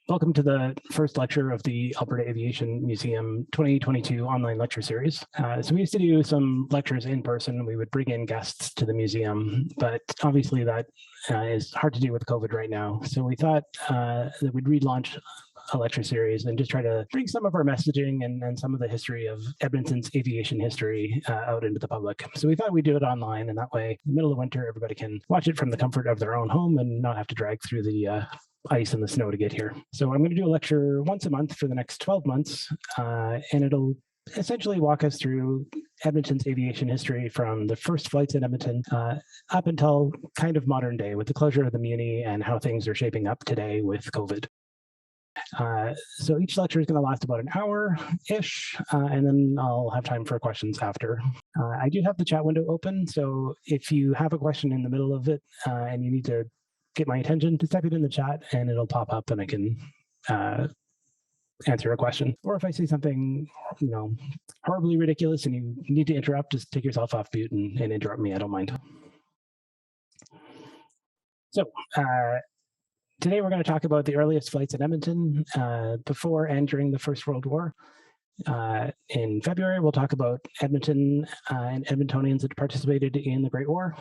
Welcome to the first lecture of the Alberta Aviation Museum 2022 online lecture series. So we used to do some lectures in person. We would bring in guests to the museum, but obviously that is hard to do with COVID right now. So we thought that we'd relaunch a lecture series and just try to bring some of our messaging and some of the history of Edmonton's aviation history out into the public. So we thought we'd do it online, and that way, in the middle of winter, everybody can watch it from the comfort of their own home and not have to drag through the ice and the snow to get here. So I'm going to do a lecture once a month for the next 12 months, and it'll essentially walk us through Edmonton's aviation history from the first flights in Edmonton up until kind of modern day with the closure of the Muni and how things are shaping up today with COVID. So each lecture is going to last about an hour-ish, and then I'll have time for questions after. I do have the chat window open, so if you have a question in the middle of it and you need to get my attention, just type it in the chat and it'll pop up and I can answer a question. Or if I say something, horribly ridiculous and you need to interrupt, just take yourself off mute and interrupt me. I don't mind. So today we're going to talk about the earliest flights in Edmonton before and during the First World War. In February, we'll talk about Edmonton and Edmontonians that participated in the Great War.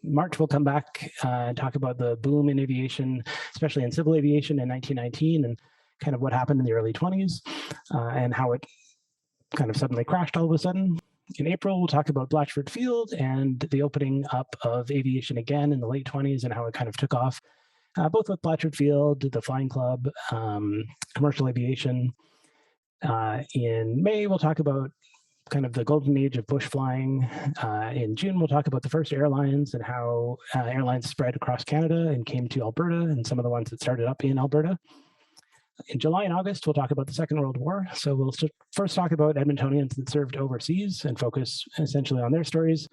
March, we'll come back and talk about the boom in aviation, especially in civil aviation in 1919 and kind of what happened in the early 20s and how it kind of suddenly crashed all of a sudden. In April, we'll talk about Blatchford Field and the opening up of aviation again in the late 20s and how it kind of took off, both with Blatchford Field, the Flying Club, commercial aviation. In May, we'll talk about kind of the golden age of bush flying. In June, we'll talk about the first airlines and how airlines spread across Canada and came to Alberta and some of the ones that started up in Alberta. In July and August, we'll talk about the Second World War. So we'll first talk about Edmontonians that served overseas and focus essentially on their stories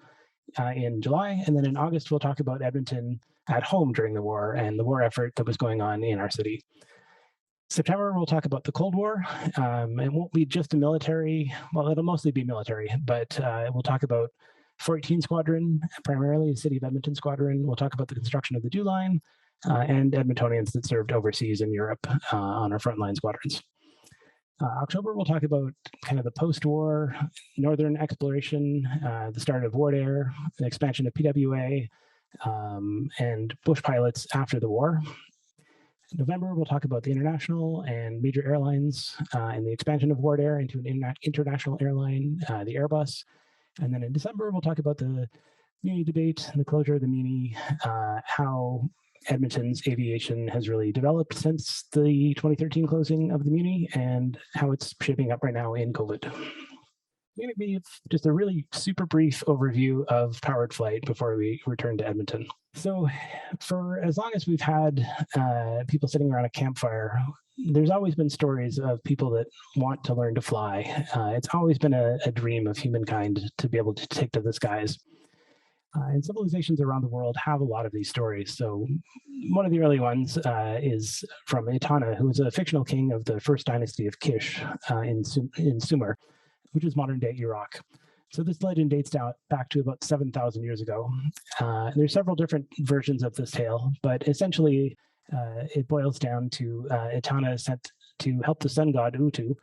in July. And then in August, we'll talk about Edmonton at home during the war and the war effort that was going on in our city. September, we'll talk about the Cold War. It won't be just a military, well, it'll mostly be military, but we'll talk about 418 Squadron, primarily the City of Edmonton Squadron. We'll talk about the construction of the Dew Line and Edmontonians that served overseas in Europe on our frontline squadrons. October, we'll talk about kind of the post-war northern exploration, the start of Wardair, the expansion of PWA, and bush pilots after the war. November, we'll talk about the international and major airlines and the expansion of Wardair into an international airline, the Airbus. And then in December, we'll talk about the Muni debate and the closure of the Muni, how Edmonton's aviation has really developed since the 2013 closing of the Muni and how it's shaping up right now in COVID. Going to be just a really super brief overview of powered flight before we return to Edmonton. So for as long as we've had people sitting around a campfire, there's always been stories of people that want to learn to fly. It's always been a dream of humankind to be able to take to the skies. And civilizations around the world have a lot of these stories. So one of the early ones is from Etana, who was a fictional king of the first dynasty of Kish in Sumer, which is modern-day Iraq. So this legend dates down back to about 7,000 years ago. There's several different versions of this tale, but essentially it boils down to Etana is sent to help the sun god Utu,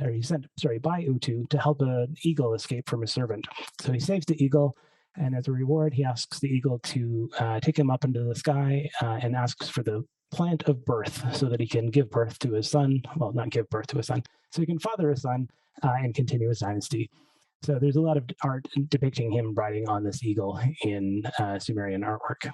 or he's sent, by Utu to help an eagle escape from a servant. So he saves the eagle, and as a reward, he asks the eagle to take him up into the sky and asks for the plant of birth so that he can give birth to his son. Well, not give birth to his son, so he can father a son and continue his dynasty. So there's a lot of art depicting him riding on this eagle in Sumerian artwork.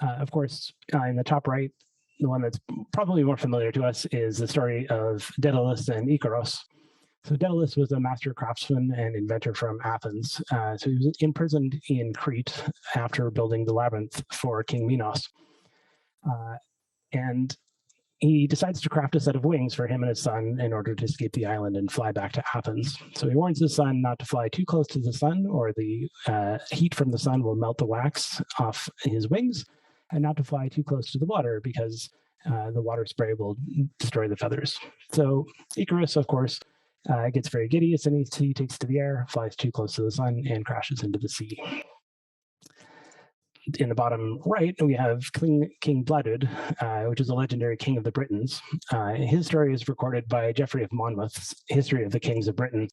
Of course, in the top right, the one that's probably more familiar to us is the story of Daedalus and Icaros. So Daedalus was a master craftsman and inventor from Athens. So he was imprisoned in Crete after building the labyrinth for King Minos. And he decides to craft a set of wings for him and his son in order to escape the island and fly back to Athens. So he warns his son not to fly too close to the sun or the heat from the sun will melt the wax off his wings, and not to fly too close to the water because the water spray will destroy the feathers. So Icarus, of course, gets very giddy as soon as he takes to the air, flies too close to the sun, and crashes into the sea. in the bottom right, we have King Bladud, which is a legendary king of the Britons. His story is recorded by Geoffrey of Monmouth's History of the Kings of Britain,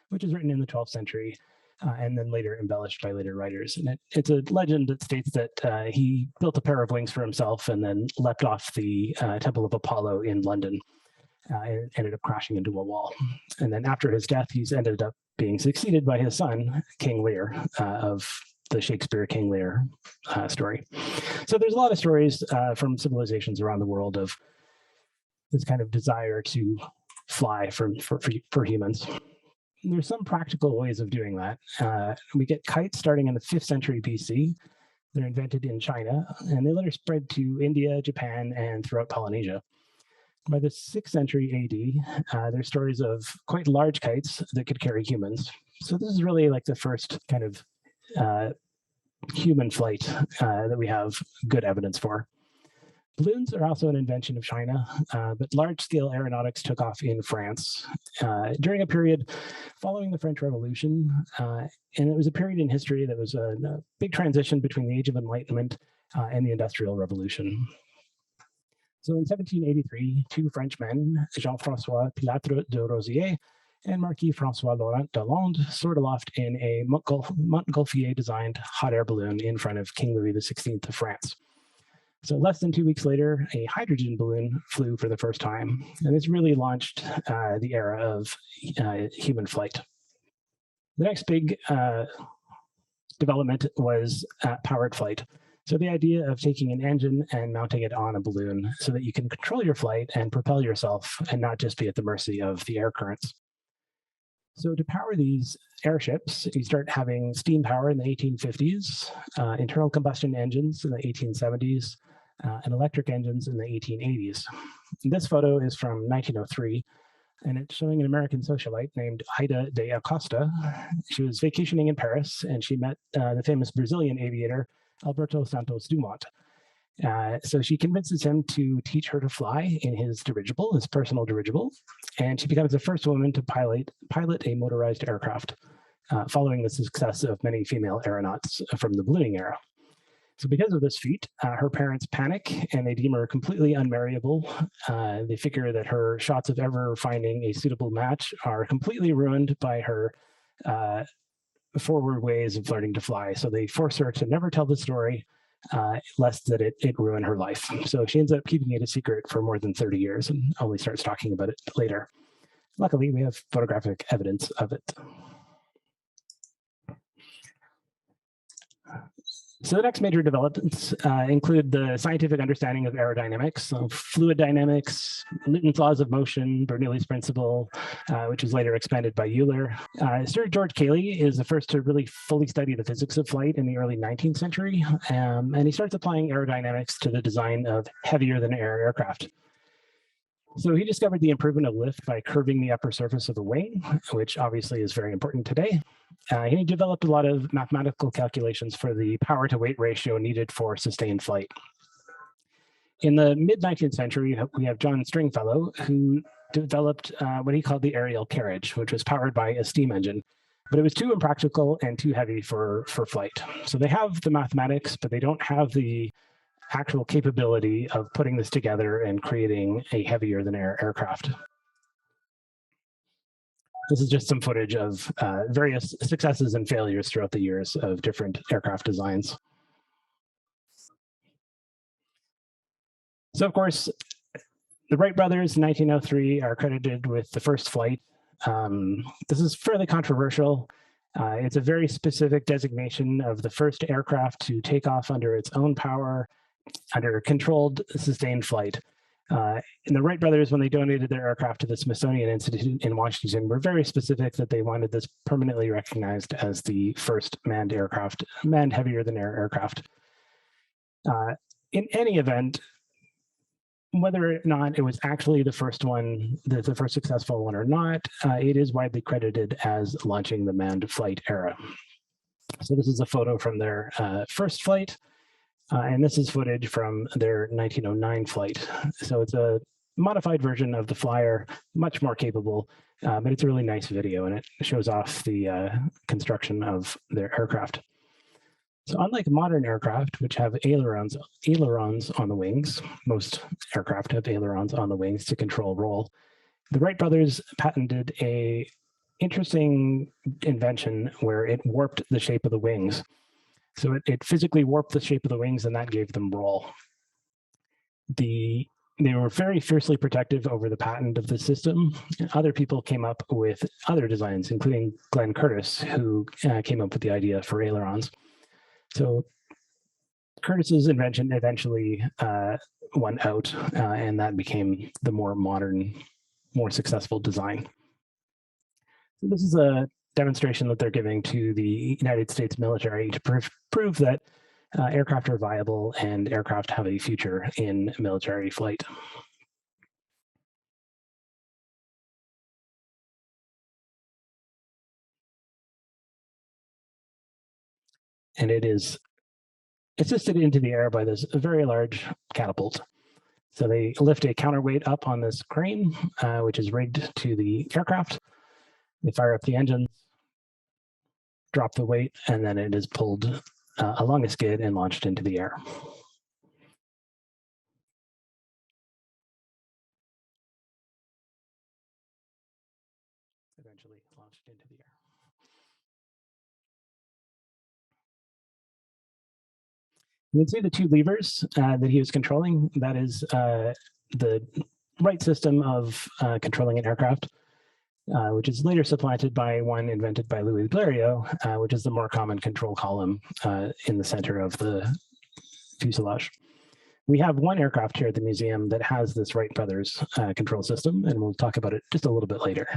which is written in the 12th century and then later embellished by later writers. And it's a legend that states that he built a pair of wings for himself and then leapt off the Temple of Apollo in London and ended up crashing into a wall. And then after his death, he's ended up being succeeded by his son, King Lear, of the Shakespeare King Lear story. So there's a lot of stories from civilizations around the world of this kind of desire to fly for humans. And there's some practical ways of doing that. We get kites starting in the 5th century BC. They're invented in China, and they later spread to India, Japan, and throughout Polynesia. By the 6th century AD, there's stories of quite large kites that could carry humans. So this is really like the first kind of human flight that we have good evidence for. Balloons are also an invention of China, but large-scale aeronautics took off in France during a period following the French Revolution, and it was a period in history that was a big transition between the Age of Enlightenment and the Industrial Revolution. So in 1783, 2 Frenchmen, Jean-François Pilatre de Rosier and Marquis François Laurent d'Hollande, soared aloft in a Montgolfier-designed hot air balloon in front of King Louis XVI of France. So less than 2 weeks later, a hydrogen balloon flew for the first time, and this really launched the era of human flight. The next big development was powered flight. So the idea of taking an engine and mounting it on a balloon so that you can control your flight and propel yourself and not just be at the mercy of the air currents. So to power these airships, you start having steam power in the 1850s, internal combustion engines in the 1870s, and electric engines in the 1880s. This photo is from 1903, and it's showing an American socialite named Ida de Acosta. She was vacationing in Paris, and she met the famous Brazilian aviator, Alberto Santos Dumont. So she convinces him to teach her to fly in his dirigible, his personal dirigible, and she becomes the first woman to pilot a motorized aircraft, following the success of many female aeronauts from the ballooning era. So because of this feat, her parents panic and they deem her completely unmarriable. They figure that her shots of ever finding a suitable match are completely ruined by her forward ways of learning to fly. So they force her to never tell the story, lest that it ruin her life. So she ends up keeping it a secret for more than 30 years and only starts talking about it later. Luckily, we have photographic evidence of it. So the next major developments include the scientific understanding of aerodynamics, so fluid dynamics, Newton's laws of motion, Bernoulli's principle, which was later expanded by Euler. Sir George Cayley is the first to really fully study the physics of flight in the early 19th century, and he starts applying aerodynamics to the design of heavier than air aircraft. So he discovered the improvement of lift by curving the upper surface of the wing, which obviously is very important today. He developed a lot of mathematical calculations for the power to weight ratio needed for sustained flight. In the mid-19th century, we have John Stringfellow, who developed what he called the aerial carriage, which was powered by a steam engine. But it was too impractical and too heavy for flight. So they have the mathematics, but they don't have the actual capability of putting this together and creating a heavier than air aircraft. This is just some footage of various successes and failures throughout the years of different aircraft designs. So of course, the Wright brothers in 1903 are credited with the first flight. This is fairly controversial. It's a very specific designation of the first aircraft to take off under its own power, under controlled sustained flight. And the Wright brothers, when they donated their aircraft to the Smithsonian Institute in Washington, were very specific that they wanted this permanently recognized as the first manned heavier than air aircraft. In any event, whether or not it was actually the first one, the first successful one or not, it is widely credited as launching the manned flight era. So this is a photo from their first flight. And this is footage from their 1909 flight. So it's a modified version of the Flyer, much more capable, but it's a really nice video and it shows off the construction of their aircraft. So unlike modern aircraft, which have ailerons on the wings, most aircraft have ailerons on the wings to control roll. The Wright brothers patented a interesting invention where it warped the shape of the wings. So it physically warped the shape of the wings, and that gave them roll. They were very fiercely protective over the patent of the system. Other people came up with other designs, including Glenn Curtiss, who came up with the idea for ailerons. So Curtiss's invention eventually won out, and that became the more modern, more successful design. So this is a demonstration that they're giving to the United States military to prove that aircraft are viable and aircraft have a future in military flight. And it is assisted into the air by this very large catapult. So they lift a counterweight up on this crane, which is rigged to the aircraft. They fire up the engines, drop the weight, and then it is pulled along a skid and launched into the air. Eventually launched into the air. You can see the two levers that he was controlling. That is the right system of controlling an aircraft, which is later supplanted by one invented by Louis Blériot, which is the more common control column in the center of the fuselage. We have one aircraft here at the museum that has this Wright brothers control system, and we'll talk about it just a little bit later.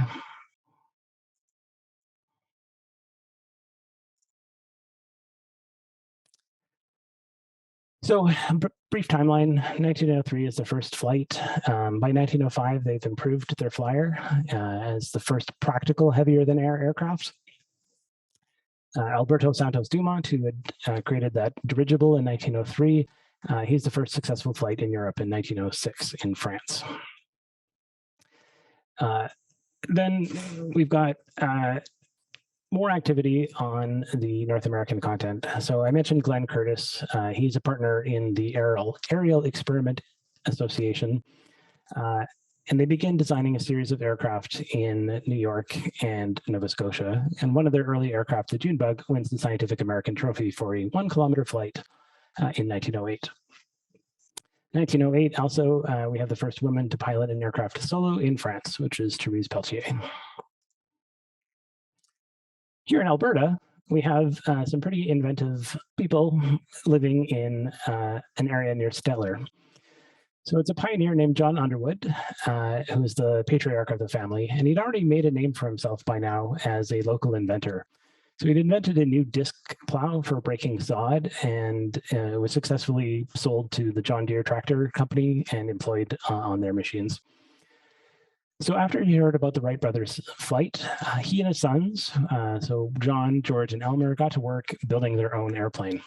So brief timeline, 1903 is the first flight. By 1905, they've improved their flyer as the first practical heavier than air aircraft. Alberto Santos Dumont, who had created that dirigible in 1903, he's the first successful flight in Europe in 1906 in France. Then we've got more activity on the North American continent. So I mentioned Glenn Curtiss. He's a partner in the Aerial Experiment Association. And they begin designing a series of aircraft in New York and Nova Scotia. And one of their early aircraft, the Junebug, wins the Scientific American Trophy for a 1-kilometer flight in 1908. 1908, also, we have the first woman to pilot an aircraft solo in France, which is Therese Peltier. Here in Alberta, we have some pretty inventive people living in an area near Stettler. So it's a pioneer named John Underwood, who's the patriarch of the family, and he'd already made a name for himself by now as a local inventor. So he'd invented a new disc plow for breaking sod, and it was successfully sold to the John Deere Tractor Company and employed on their machines. So after he heard about the Wright brothers' flight, he and his sons, so John, George, and Elmer, got to work building their own airplane.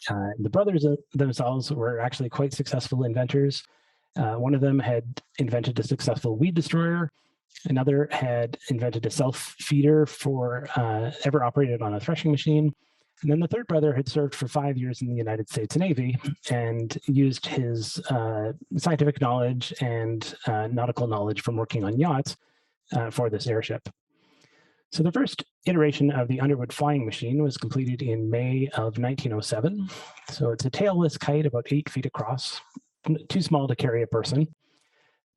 The brothers themselves were actually quite successful inventors. One of them had invented a successful weed destroyer. Another had invented a self-feeder for ever operated on a threshing machine. And then the third brother had served for 5 years in the United States Navy and used his scientific knowledge and nautical knowledge from working on yachts for this airship. So the first iteration of the Underwood flying machine was completed in May of 1907. So it's a tailless kite about 8 feet across, too small to carry a person.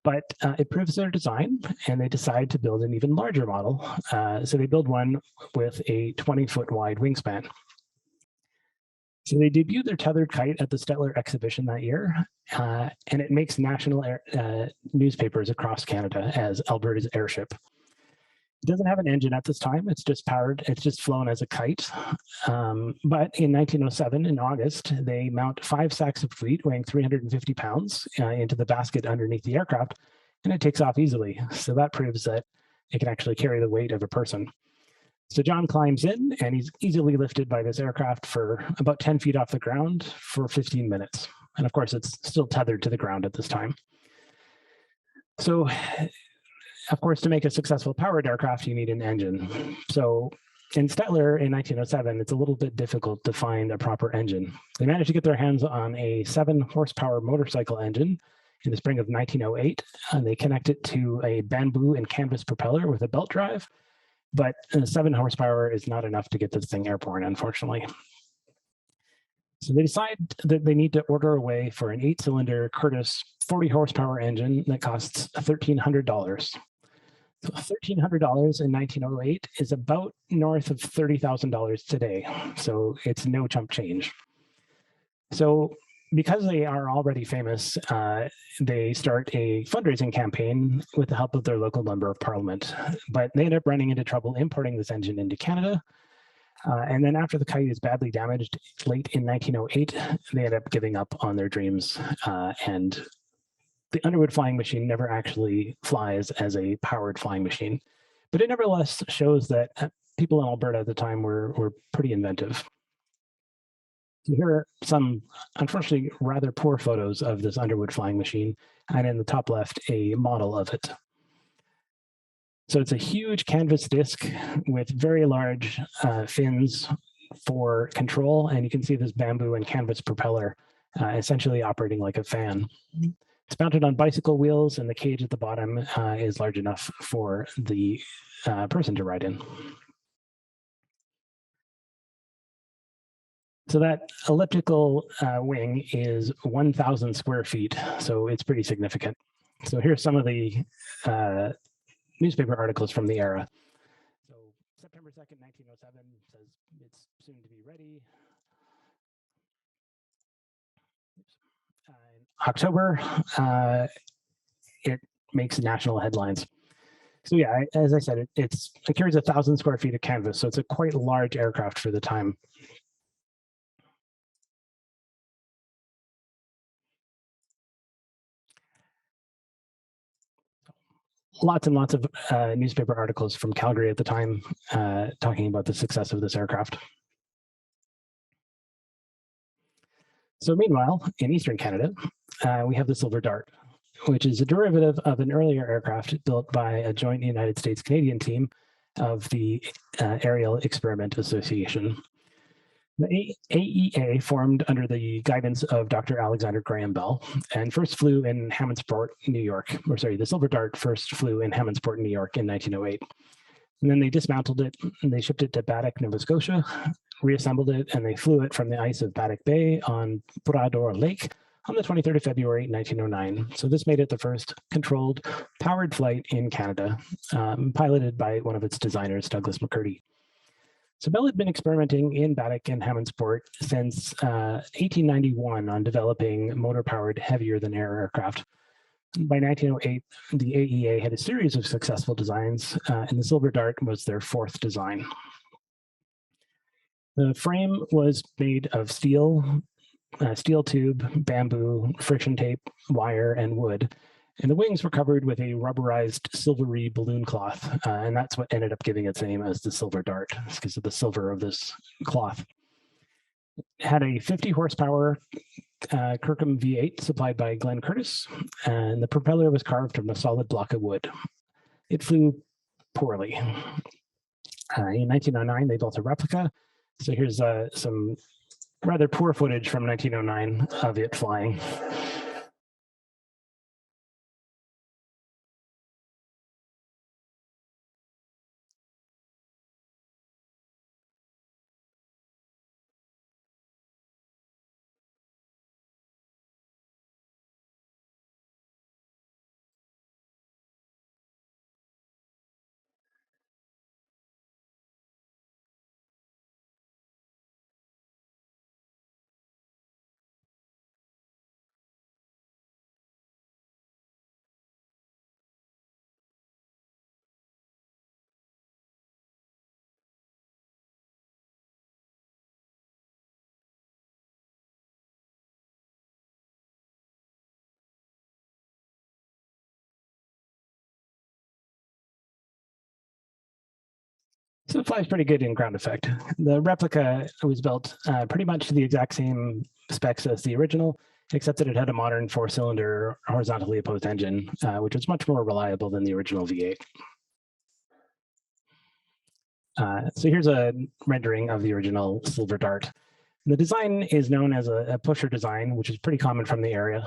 But it proves their design, and they decide to build an even larger model. So they build one with a 20-foot wide wingspan. So they debuted their tethered kite at the Stettler exhibition that year, and it makes national newspapers across Canada as Alberta's airship. It doesn't have an engine at this time. It's just powered. It's just flown as a kite. But in 1907, in August, they mount 5 sacks of wheat weighing 350 pounds into the basket underneath the aircraft, and it takes off easily. So that proves that it can actually carry the weight of a person. So John climbs in, and he's easily lifted by this aircraft for about 10 feet off the ground for 15 minutes. And of course, it's still tethered to the ground at this time. So, of course, to make a successful powered aircraft, you need an engine. So in Stettler in 1907, it's a little bit difficult to find a proper engine. They managed to get their hands on a 7-horsepower motorcycle engine in the spring of 1908, and they connect it to a bamboo and canvas propeller with a belt drive, but 7 horsepower is not enough to get this thing airborne, unfortunately. So they decide that they need to order away for an 8-cylinder Curtiss 40-horsepower engine that costs $1,300. So $1,300 in 1908 is about north of $30,000 today. So it's no chump change. So because they are already famous, they start a fundraising campaign with the help of their local member of parliament. But they end up running into trouble importing this engine into Canada. And then after the Kite is badly damaged late in 1908, they end up giving up on their dreams. And the Underwood flying machine never actually flies as a powered flying machine. But it nevertheless shows that people in Alberta at the time were pretty inventive. So here are some, unfortunately, rather poor photos of this Underwood flying machine. And in the top left, a model of it. So it's a huge canvas disc with very large fins for control. And you can see this bamboo and canvas propeller essentially operating like a fan. It's mounted on bicycle wheels, and the cage at the bottom is large enough for the person to ride in. So that elliptical wing is 1,000 square feet, so it's pretty significant. So here's some of the newspaper articles from the era. So September 2nd, 1907 says it's soon to be ready. In October, it makes national headlines. So yeah, as I said, it carries 1,000 square feet of canvas, so it's a quite large aircraft for the time. Lots and lots of newspaper articles from Calgary at the time talking about the success of this aircraft. So meanwhile, in Eastern Canada, we have the Silver Dart, which is a derivative of an earlier aircraft built by a joint United States-Canadian team of the Aerial Experiment Association. The AEA formed under the guidance of Dr. Alexander Graham Bell and first flew in Hammondsport, New York. Or sorry, the Silver Dart first flew in Hammondsport, New York in 1908. And then they dismantled it and they shipped it to Baddeck, Nova Scotia, reassembled it, and they flew it from the ice of Baddeck Bay on Bras-d'Or Lake on the 23rd of February, 1909. So this made it the first controlled, powered flight in Canada, piloted by one of its designers, Douglas McCurdy. So Bell had been experimenting in Baddeck and Hammondsport since 1891 on developing motor-powered heavier-than-air aircraft. By 1908, the AEA had a series of successful designs, and the Silver Dart was their 4th design. The frame was made of steel, steel tube, bamboo, friction tape, wire, and wood. And the wings were covered with a rubberized silvery balloon cloth, and that's what ended up giving its name as the Silver Dart, because of the silver of this cloth. It had a 50 horsepower Kirkham V8 supplied by Glenn Curtiss, and the propeller was carved from a solid block of wood. It flew poorly. In 1909, they built a replica. So here's some rather poor footage from 1909 of it flying. So it flies pretty good in ground effect. The replica was built pretty much to the exact same specs as the original, except that it had a modern 4-cylinder horizontally opposed engine, which was much more reliable than the original V8. So here's a rendering of the original Silver Dart. The design is known as a pusher design, which is pretty common from the area,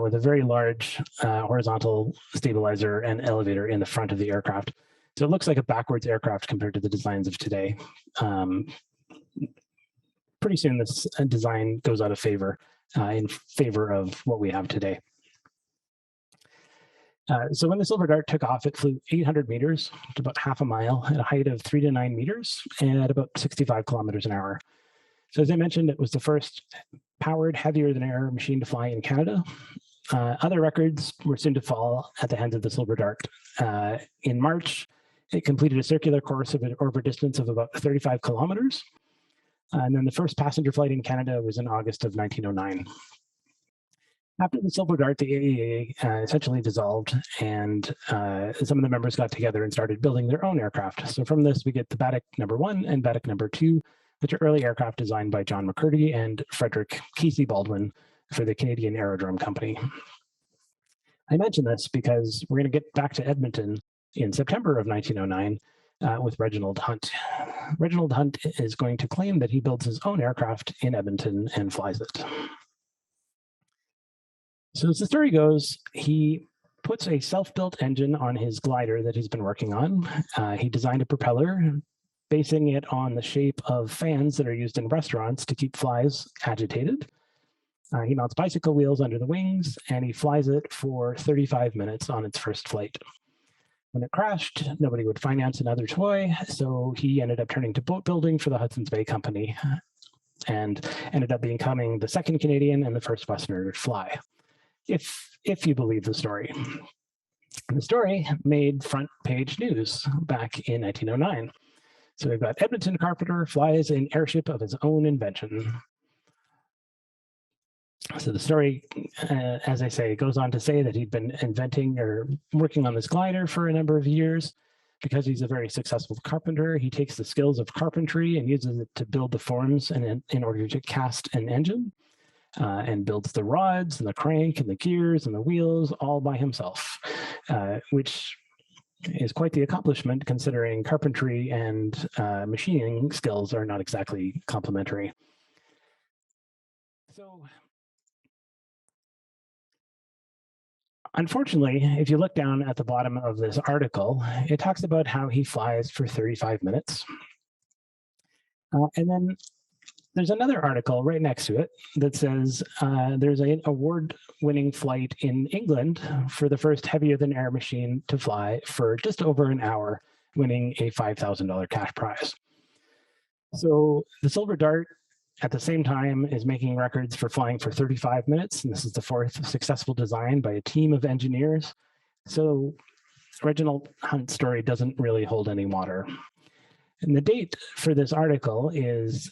with a very large horizontal stabilizer and elevator in the front of the aircraft. So it looks like a backwards aircraft compared to the designs of today. Pretty soon this design goes out of favor in favor of what we have today. So when the Silver Dart took off, it flew 800 meters to about half a mile at a height of 3 to 9 meters and at about 65 kilometers an hour. So as I mentioned, it was the first powered heavier than air machine to fly in Canada. Other records were soon to fall at the hands of the Silver Dart. In March, it completed a circular course over a distance of about 35 kilometers. And then the first passenger flight in Canada was in August of 1909. After the Silver Dart, the AAA essentially dissolved, and some of the members got together and started building their own aircraft. So from this, we get the Baddeck No. 1 and Baddeck No. 2, which are early aircraft designed by John McCurdy and Frederick Kesey Baldwin for the Canadian Aerodrome Company. I mention this because we're going to get back to Edmonton in September of 1909 with Reginald Hunt. Reginald Hunt is going to claim that he builds his own aircraft in Edmonton and flies it. So as the story goes, he puts a self-built engine on his glider that he's been working on. He designed a propeller, basing it on the shape of fans that are used in restaurants to keep flies agitated. He mounts bicycle wheels under the wings, and he flies it for 35 minutes on its first flight. When it crashed, nobody would finance another toy, so he ended up turning to boat building for the Hudson's Bay Company and ended up becoming the second Canadian and the first Westerner to fly, if you believe the story. The story made front page news back in 1909. So we've got Edmonton carpenter flies an airship of his own invention. So the story, as I say, goes on to say that he'd been inventing or working on this glider for a number of years. Because he's a very successful carpenter, he takes the skills of carpentry and uses it to build the forms in order to cast an engine, and builds the rods and the crank and the gears and the wheels all by himself, which is quite the accomplishment considering carpentry and machining skills are not exactly complementary. So unfortunately, if you look down at the bottom of this article, it talks about how he flies for 35 minutes. And then there's another article right next to it that says there's an award-winning flight in England for the first heavier-than-air machine to fly for just over an hour, winning a $5,000 cash prize. So the Silver Dart, at the same time, is making records for flying for 35 minutes, and this is the fourth successful design by a team of engineers. So Reginald Hunt's story doesn't really hold any water. And the date for this article is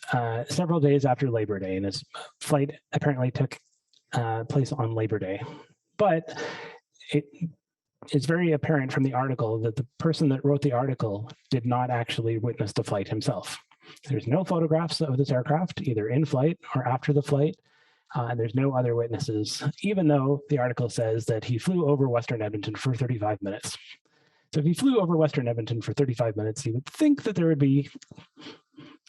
several days after Labor Day, and his flight apparently took place on Labor Day. But it is very apparent from the article that the person that wrote the article did not actually witness the flight himself. There's no photographs of this aircraft, either in flight or after the flight, and there's no other witnesses, even though the article says that he flew over Western Edmonton for 35 minutes. So if he flew over Western Edmonton for 35 minutes, you would think that there would be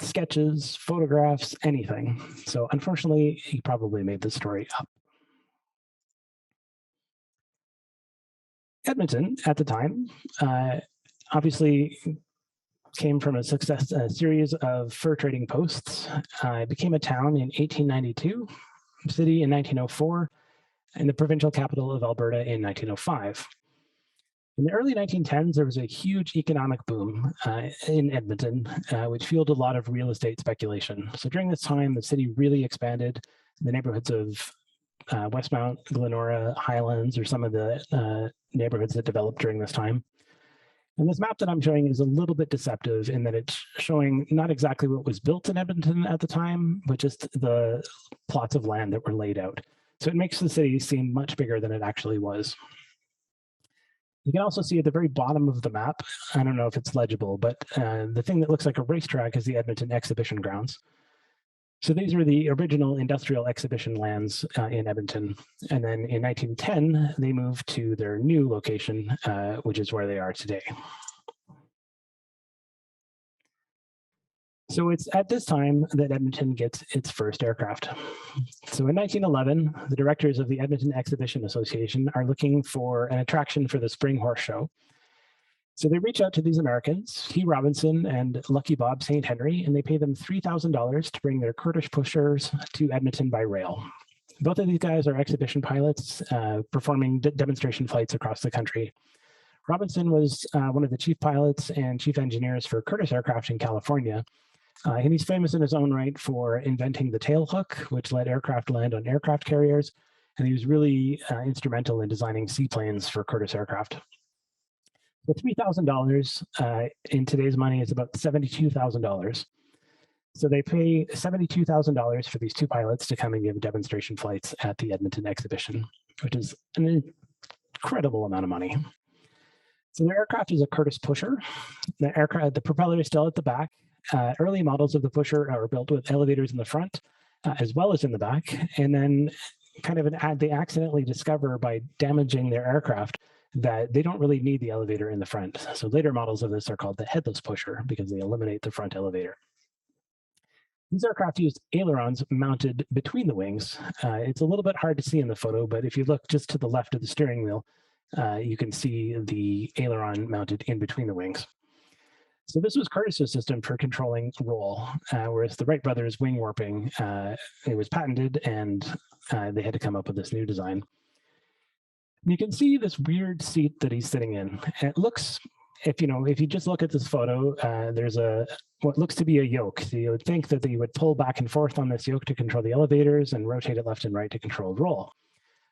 sketches, photographs, anything. So unfortunately, he probably made this story up. Edmonton, at the time, obviously came from a series of fur trading posts. It became a town in 1892, city in 1904, and the provincial capital of Alberta in 1905. In the early 1910s, there was a huge economic boom in Edmonton, which fueled a lot of real estate speculation. So during this time, the city really expanded. The neighborhoods of Westmount, Glenora, Highlands are some of the neighborhoods that developed during this time. And this map that I'm showing is a little bit deceptive in that it's showing not exactly what was built in Edmonton at the time, but just the plots of land that were laid out. So it makes the city seem much bigger than it actually was. You can also see at the very bottom of the map, I don't know if it's legible, but the thing that looks like a racetrack is the Edmonton Exhibition Grounds. So these were the original industrial exhibition lands in Edmonton. And then in 1910, they moved to their new location, which is where they are today. So it's at this time that Edmonton gets its first aircraft. So in 1911, the directors of the Edmonton Exhibition Association are looking for an attraction for the Spring Horse Show. So they reach out to these Americans, T. Robinson and Lucky Bob St. Henry, and they pay them $3,000 to bring their Kurdish pushers to Edmonton by rail. Both of these guys are exhibition pilots performing demonstration flights across the country. Robinson was one of the chief pilots and chief engineers for Curtiss aircraft in California. And he's famous in his own right for inventing the tail hook, which let aircraft land on aircraft carriers. And he was really instrumental in designing seaplanes for Curtiss aircraft. So $3,000 in today's money is about $72,000. So they pay $72,000 for these two pilots to come and give demonstration flights at the Edmonton exhibition, which is an incredible amount of money. So their aircraft is a Curtiss pusher. The propeller is still at the back. Early models of the pusher are built with elevators in the front as well as in the back. And then they accidentally discover by damaging their aircraft that they don't really need the elevator in the front. So later models of this are called the headless pusher because they eliminate the front elevator. These aircraft used ailerons mounted between the wings. It's a little bit hard to see in the photo, but if you look just to the left of the steering wheel, you can see the aileron mounted in between the wings. So this was Curtiss's system for controlling roll, whereas the Wright brothers wing warping, it was patented and they had to come up with this new design. You can see this weird seat that he's sitting in. It looks, if you just look at this photo, there's what looks to be a yoke. So you would think that they would pull back and forth on this yoke to control the elevators and rotate it left and right to control roll.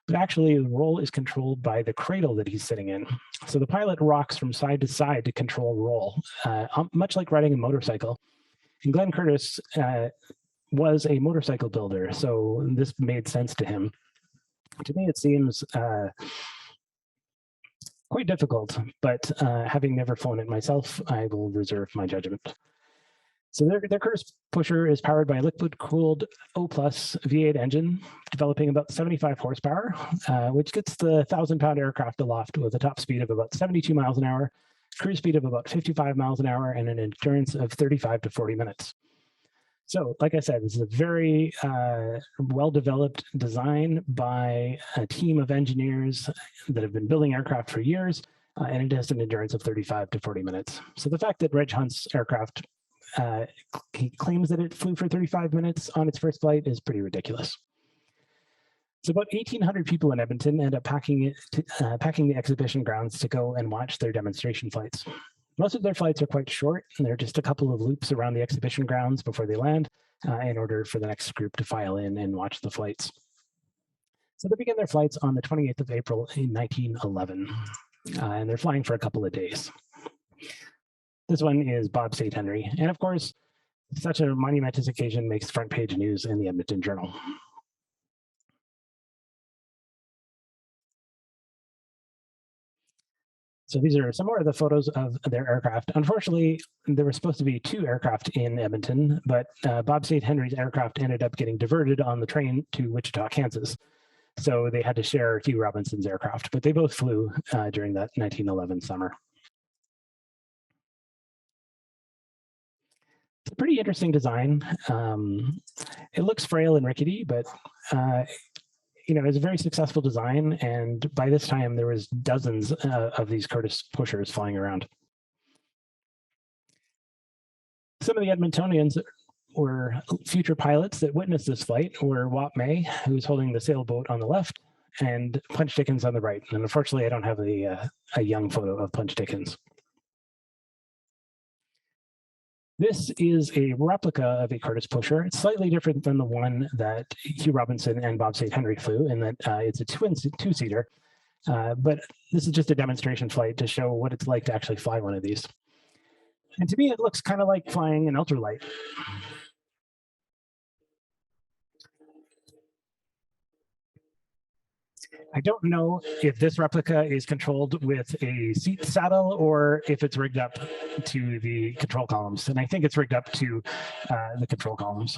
But actually, the roll is controlled by the cradle that he's sitting in. So the pilot rocks from side to side to control roll, much like riding a motorcycle. And Glenn Curtiss was a motorcycle builder, so this made sense to him. To me, it seems quite difficult, but having never flown it myself, I will reserve my judgment. So their Curtiss pusher is powered by a liquid-cooled O+ V8 engine, developing about 75 horsepower, which gets the 1,000-pound aircraft aloft with a top speed of about 72 miles an hour, cruise speed of about 55 miles an hour, and an endurance of 35 to 40 minutes. So, like I said, this is a very well-developed design by a team of engineers that have been building aircraft for years, and it has an endurance of 35 to 40 minutes. So the fact that Reg Hunt's aircraft, he claims that it flew for 35 minutes on its first flight is pretty ridiculous. So about 1,800 people in Edmonton end up packing the exhibition grounds to go and watch their demonstration flights. Most of their flights are quite short, and they're just a couple of loops around the exhibition grounds before they land in order for the next group to file in and watch the flights. So they begin their flights on the 28th of April in 1911, and they're flying for a couple of days. This one is Bob St. Henry, and of course, such a monumentous occasion makes front page news in the Edmonton Journal. So these are some more of the photos of their aircraft. Unfortunately, there were supposed to be two aircraft in Edmonton, but Bob St. Henry's aircraft ended up getting diverted on the train to Wichita, Kansas. So they had to share Hugh Robinson's aircraft, but they both flew during that 1911 summer. It's a pretty interesting design. It looks frail and rickety, but it's a very successful design, and by this time there was dozens of these Curtiss pushers flying around. Some of the Edmontonians were future pilots that witnessed this flight were Wop May, who was holding the sailboat on the left, and Punch Dickins on the right. And unfortunately, I don't have a young photo of Punch Dickins. This is a replica of a Curtiss pusher. It's slightly different than the one that Hugh Robinson and Bob St. Henry flew in that it's a two-seater. But this is just a demonstration flight to show what it's like to actually fly one of these. And to me, it looks kind of like flying an ultralight. I don't know if this replica is controlled with a seat saddle or if it's rigged up to the control columns. And I think it's rigged up to the control columns.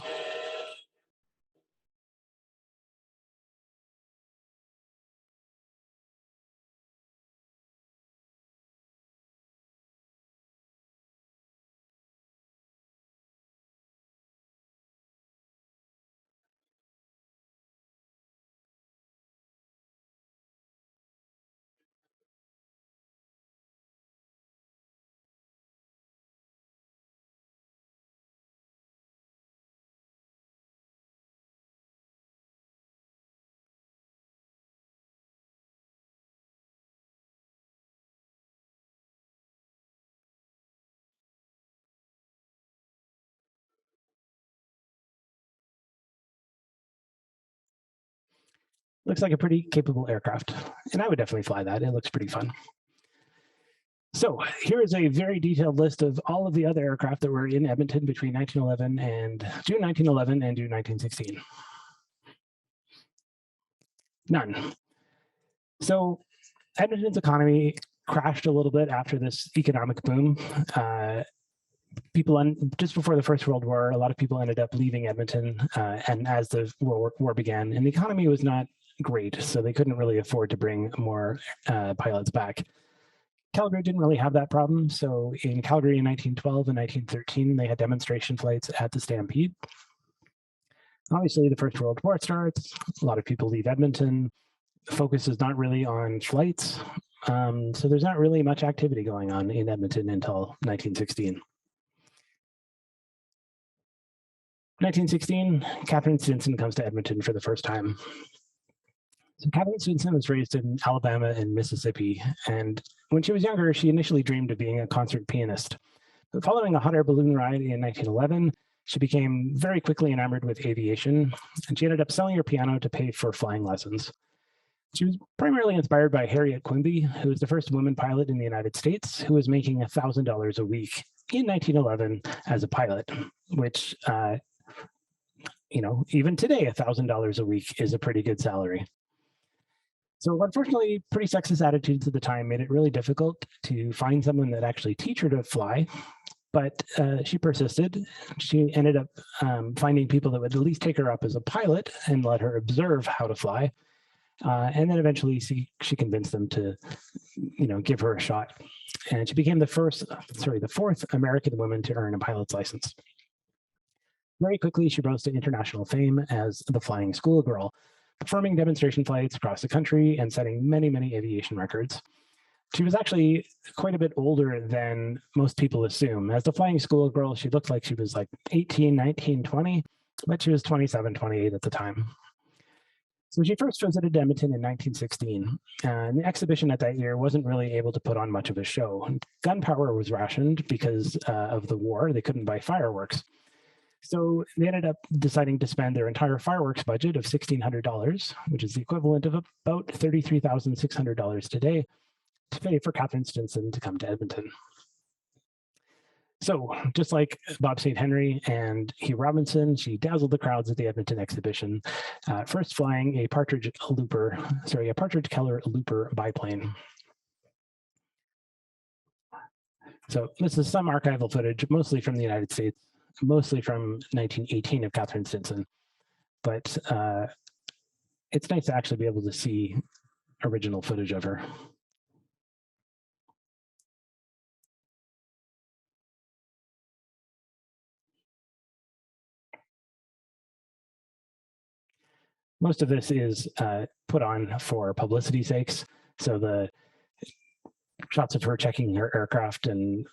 Looks like a pretty capable aircraft, and I would definitely fly that. It looks pretty fun. So here is a very detailed list of all of the other aircraft that were in Edmonton between June 1911 and June 1916. None. So Edmonton's economy crashed a little bit after this economic boom. Just before the First World War, a lot of people ended up leaving Edmonton, and as the war began, and the economy was not great, so they couldn't really afford to bring more pilots back. Calgary didn't really have that problem. So in Calgary in 1912 and 1913, they had demonstration flights at the Stampede. Obviously, the First World War starts. A lot of people leave Edmonton. The focus is not really on flights. So there's not really much activity going on in Edmonton until 1916. 1916, Katherine Stinson comes to Edmonton for the first time. So Katherine Stinson was raised in Alabama and Mississippi, and when she was younger, she initially dreamed of being a concert pianist. But following a hot air balloon ride in 1911, she became very quickly enamored with aviation, and she ended up selling her piano to pay for flying lessons. She was primarily inspired by Harriet Quimby, who was the first woman pilot in the United States, who was making $1,000 a week in 1911 as a pilot, which, even today, $1,000 a week is a pretty good salary. So unfortunately, pretty sexist attitudes at the time made it really difficult to find someone that actually teach her to fly. But she persisted. She ended up finding people that would at least take her up as a pilot and let her observe how to fly. And then eventually she convinced them to, give her a shot. And she became the fourth American woman to earn a pilot's license. Very quickly, she rose to international fame as the flying schoolgirl, performing demonstration flights across the country and setting many, many aviation records. She was actually quite a bit older than most people assume. As the flying schoolgirl, she looked like she was like 18, 19, 20, but she was 27, 28 at the time. So she first visited Edmonton in 1916, and the exhibition at that year wasn't really able to put on much of a show. Gunpowder was rationed because of the war. They couldn't buy fireworks. So they ended up deciding to spend their entire fireworks budget of $1,600, which is the equivalent of about $33,600 today, to pay for Katherine Stinson to come to Edmonton. So just like Bob St. Henry and Hugh Robinson, she dazzled the crowds at the Edmonton exhibition, first flying a Partridge Keller Looper biplane. So this is some archival footage, mostly from the United States, mostly from 1918 of Katherine Stinson. But it's nice to actually be able to see original footage of her. Most of this is put on for publicity sakes. So the shots of her checking her aircraft and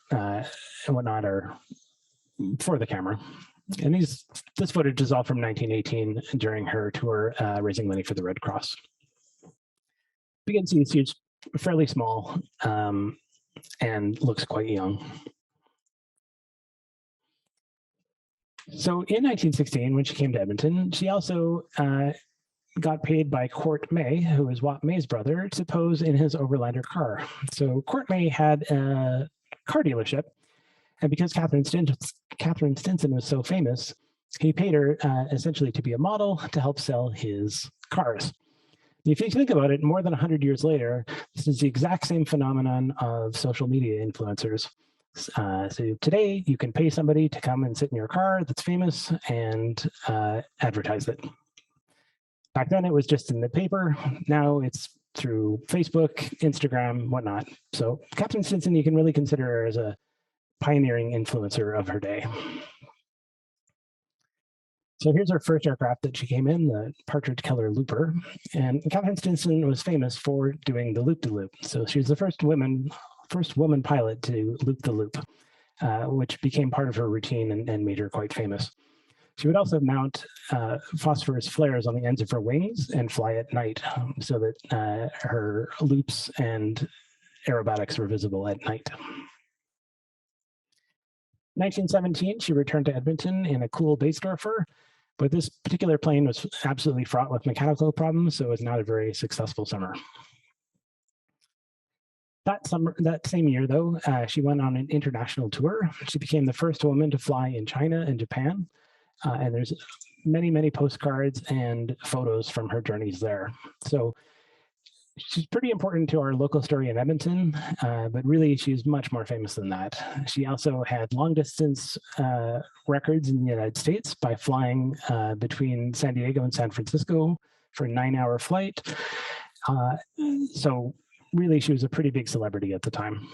whatnot are for the camera. And this footage is all from 1918 during her tour raising money for the Red Cross. You can see she's fairly small and looks quite young. So in 1916, when she came to Edmonton, she also got paid by Court May, who was Wop May's brother, to pose in his Overlander car. So Court May had a car dealership, and because Katherine Stinson was so famous, he paid her essentially to be a model to help sell his cars. If you think about it, more than 100 years later, this is the exact same phenomenon of social media influencers. So today, you can pay somebody to come and sit in your car that's famous and advertise it. Back then, it was just in the paper. Now it's through Facebook, Instagram, whatnot. So Katherine Stinson, you can really consider her as a pioneering influencer of her day. So here's her first aircraft that she came in, the Partridge Keller Looper. And Katherine Stinson was famous for doing the loop-de-loop. So she was the first woman pilot to loop the loop, which became part of her routine and made her quite famous. She would also mount phosphorus flares on the ends of her wings and fly at night so that her loops and aerobatics were visible at night. 1917, she returned to Edmonton in a cool Basedorfer, But this particular plane was absolutely fraught with mechanical problems, so it was not a very successful summer. That same year, though, she went on an international tour. She became the first woman to fly in China and Japan. And there's many, many postcards and photos from her journeys there. So she's pretty important to our local story in Edmonton, but really she's much more famous than that. She also had long distance records in the United States by flying between San Diego and San Francisco for a 9-hour flight. So really she was a pretty big celebrity at the time.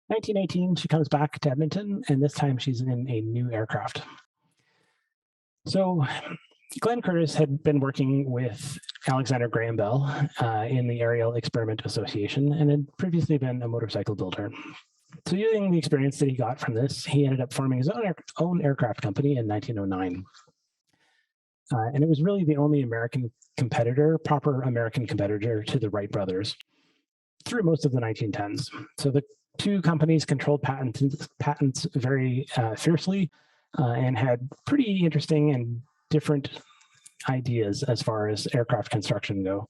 1918, she comes back to Edmonton, and this time she's in a new aircraft. So Glenn Curtis had been working with Alexander Graham Bell in the Aerial Experiment Association and had previously been a motorcycle builder. So using the experience that he got from this, he ended up forming his own aircraft company in 1909. And it was really the only proper American competitor to the Wright brothers through most of the 1910s. So the two companies controlled patents very fiercely and had pretty interesting and different ideas as far as aircraft construction go.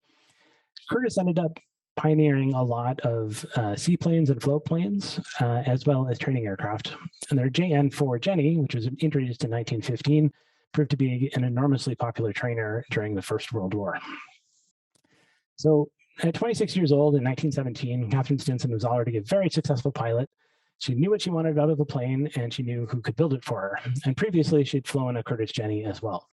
Curtis ended up pioneering a lot of seaplanes and float planes, as well as training aircraft. And their JN-4 Jenny, which was introduced in 1915, proved to be an enormously popular trainer during the First World War. So at 26 years old in 1917, Katherine Stinson was already a very successful pilot. She knew what she wanted out of a plane, and she knew who could build it for her. And previously, she'd flown a Curtiss Jenny as well.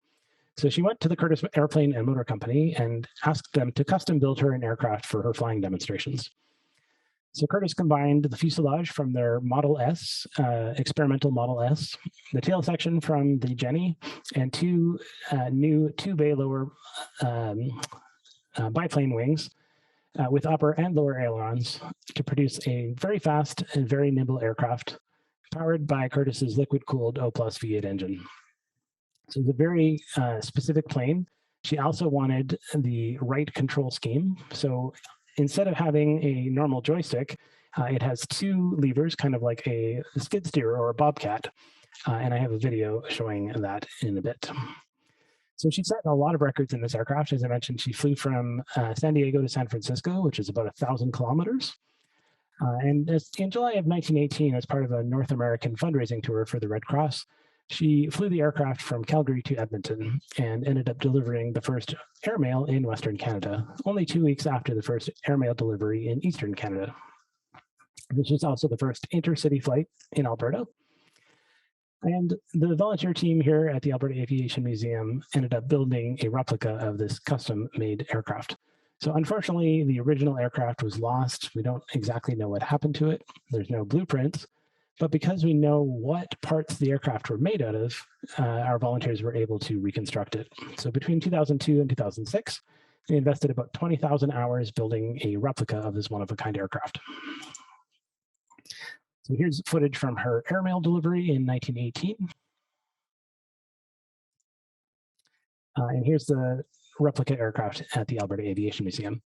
So she went to the Curtiss Airplane and Motor Company and asked them to custom build her an aircraft for her flying demonstrations. So Curtiss combined the fuselage from their Model S, experimental Model S, the tail section from the Jenny, and two new two-bay lower biplane wings with upper and lower ailerons to produce a very fast and very nimble aircraft powered by Curtiss's liquid-cooled O+ V8 engine. So it's a very specific plane. She also wanted the right control scheme. So instead of having a normal joystick, it has two levers, kind of like a skid steer or a bobcat. And I have a video showing that in a bit. So she set a lot of records in this aircraft. As I mentioned, she flew from San Diego to San Francisco, which is about 1,000 kilometers. And in July of 1918, as part of a North American fundraising tour for the Red Cross, she flew the aircraft from Calgary to Edmonton and ended up delivering the first airmail in Western Canada, only 2 weeks after the first airmail delivery in Eastern Canada. This was also the first intercity flight in Alberta. And the volunteer team here at the Alberta Aviation Museum ended up building a replica of this custom-made aircraft. So unfortunately, the original aircraft was lost. We don't exactly know what happened to it. There's no blueprints. But because we know what parts the aircraft were made out of, our volunteers were able to reconstruct it. So between 2002 and 2006, they invested about 20,000 hours building a replica of this one-of-a-kind aircraft. So here's footage from her airmail delivery in 1918. And here's the replica aircraft at the Alberta Aviation Museum.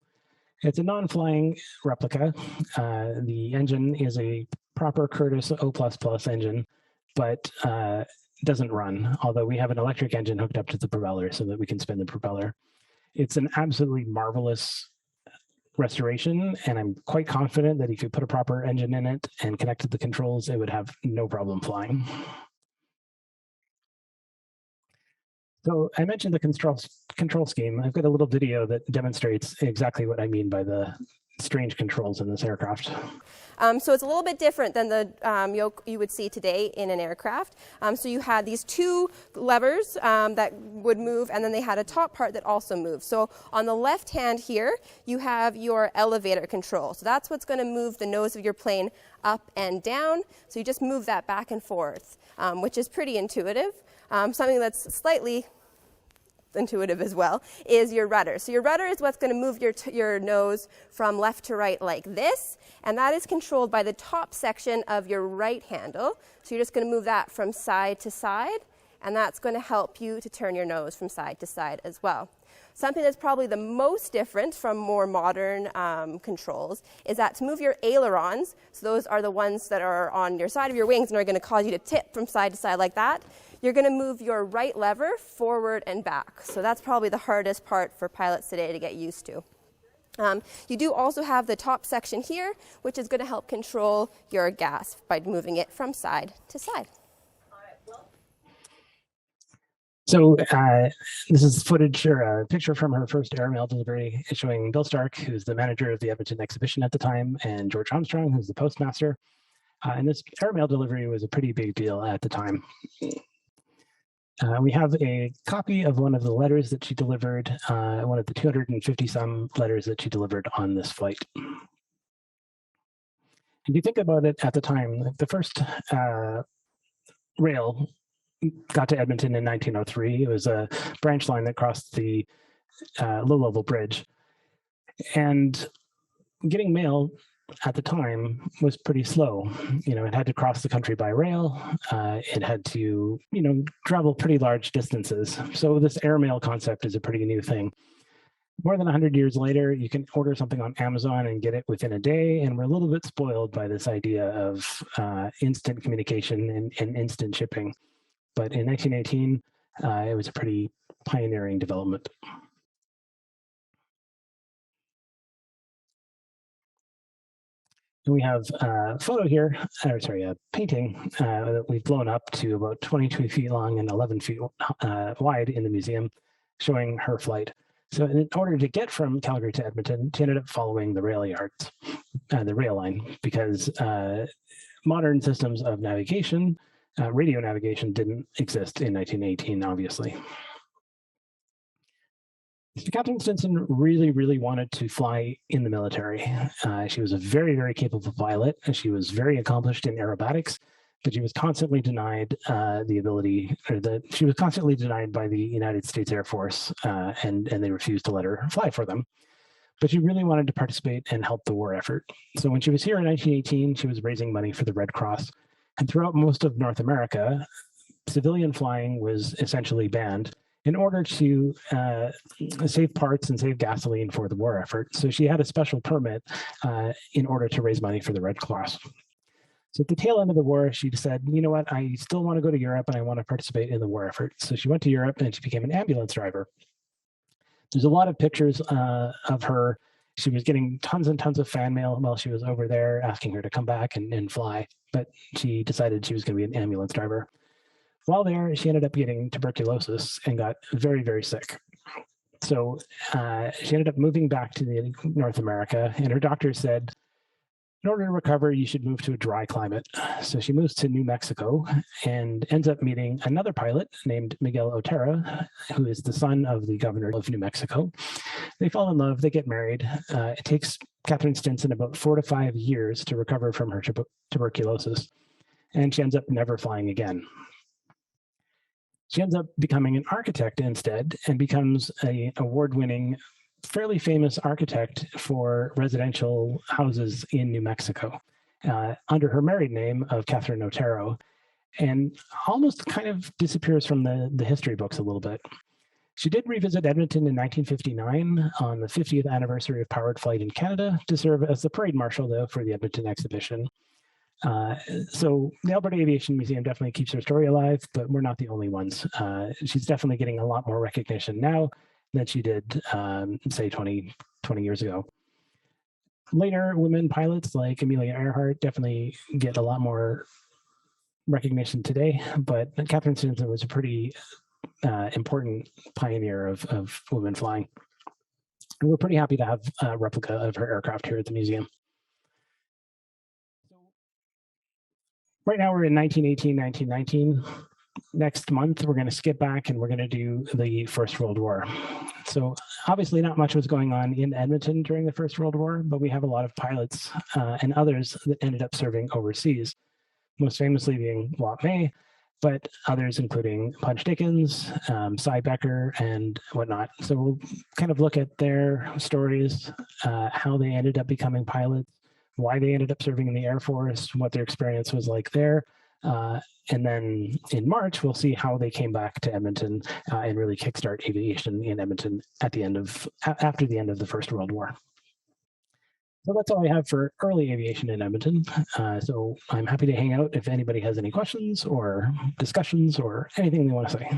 It's a non-flying replica. The engine is a proper Curtiss O++ engine, but doesn't run, although we have an electric engine hooked up to the propeller so that we can spin the propeller. It's an absolutely marvelous restoration, and I'm quite confident that if you put a proper engine in it and connected the controls, it would have no problem flying. So I mentioned the control scheme. I've got a little video that demonstrates exactly what I mean by the strange controls in this aircraft. So it's a little bit different than the yoke you would see today in an aircraft. So you had these two levers that would move, and then they had a top part that also moved. So on the left hand here, you have your elevator control. So that's what's going to move the nose of your plane up and down. So you just move that back and forth, which is pretty intuitive. Something that's slightly intuitive as well is your rudder. So your rudder is what's going to move your nose from left to right like this, and that is controlled by the top section of your right handle. So you're just going to move that from side to side, and that's going to help you to turn your nose from side to side as well. Something that's probably the most different from more modern controls is that to move your ailerons, so those are the ones that are on your side of your wings and are going to cause you to tip from side to side like that, you're going to move your right lever forward and back. So that's probably the hardest part for pilots today to get used to. You do also have the top section here, which is going to help control your gas by moving it from side to side. So this is footage or a picture from her first airmail delivery showing Bill Stark, who's the manager of the Edmonton exhibition at the time, and George Armstrong, who's the postmaster. And this airmail delivery was a pretty big deal at the time. We have a copy of one of the letters that she delivered, one of the 250 some letters that she delivered on this flight. If you think about it at the time, the first rail got to Edmonton in 1903. It was a branch line that crossed the low-level bridge. And getting mail at the time was pretty slow. It had to cross the country by rail. It had to, travel pretty large distances. So this airmail concept is a pretty new thing. More than 100 years later, you can order something on Amazon and get it within a day. And we're a little bit spoiled by this idea of instant communication and instant shipping. But in 1918, it was a pretty pioneering development. And we have a photo here, a painting that we've blown up to about 22 feet long and 11 feet wide in the museum, showing her flight. So in order to get from Calgary to Edmonton, she ended up following the rail yards, the rail line, because modern systems of navigation, radio navigation, didn't exist in 1918, obviously. Katherine Stinson really, really wanted to fly in the military. She was a very, very capable pilot. She was very accomplished in aerobatics, but she was constantly denied she was constantly denied by the United States Air Force, and they refused to let her fly for them. But she really wanted to participate and help the war effort. So when she was here in 1918, she was raising money for the Red Cross. And throughout most of North America, civilian flying was essentially banned in order to save parts and save gasoline for the war effort. So she had a special permit in order to raise money for the Red Cross. So at the tail end of the war, she said, you know what, I still want to go to Europe and I want to participate in the war effort. So she went to Europe and she became an ambulance driver. There's a lot of pictures of her. She was getting tons and tons of fan mail while she was over there, asking her to come back and fly. But she decided she was going to be an ambulance driver. While there, she ended up getting tuberculosis and got very, very sick. So she ended up moving back to North America, and her doctor said, in order to recover, you should move to a dry climate. So she moves to New Mexico and ends up meeting another pilot named Miguel Otero, who is the son of the governor of New Mexico. They fall in love, they get married. It takes Katherine Stinson about 4 to 5 years to recover from her tuberculosis, and she ends up never flying again. She ends up becoming an architect instead and becomes an award-winning, fairly famous architect for residential houses in New Mexico under her married name of Catherine Otero, and almost kind of disappears from the history books a little bit. She did revisit Edmonton in 1959 on the 50th anniversary of powered flight in Canada to serve as the parade marshal, though, for the Edmonton exhibition. So the Alberta Aviation Museum definitely keeps her story alive, but we're not the only ones. She's definitely getting a lot more recognition now than she did, say, 20 years ago. Later, women pilots like Amelia Earhart definitely get a lot more recognition today, but Katherine Stinson was a pretty important pioneer of women flying. And we're pretty happy to have a replica of her aircraft here at the museum. Right now we're in 1918, 1919. Next month, we're going to skip back and we're going to do the First World War. So obviously not much was going on in Edmonton during the First World War, but we have a lot of pilots and others that ended up serving overseas, most famously being Wop May, but others including Punch Dickins, Becker, and whatnot. So we'll kind of look at their stories, how they ended up becoming pilots, why they ended up serving in the Air Force, what their experience was like there, And then in March, we'll see how they came back to Edmonton and really kickstart aviation in Edmonton after the end of the First World War. So that's all I have for early aviation in Edmonton. So I'm happy to hang out if anybody has any questions or discussions or anything they want to say.